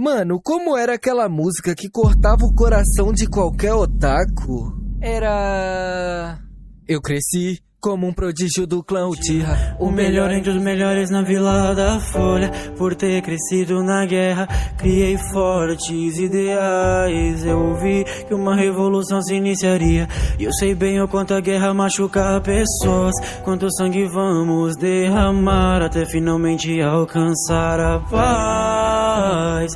Mano, como era aquela música que cortava o coração de qualquer otaku? Era... Eu cresci como um prodígio do clã Uchiha, o melhor entre os melhores na Vila da Folha. Por ter crescido na guerra, criei fortes ideais. Eu ouvi que uma revolução se iniciaria, e eu sei bem o quanto a guerra machuca pessoas, quanto sangue vamos derramar até finalmente alcançar a paz.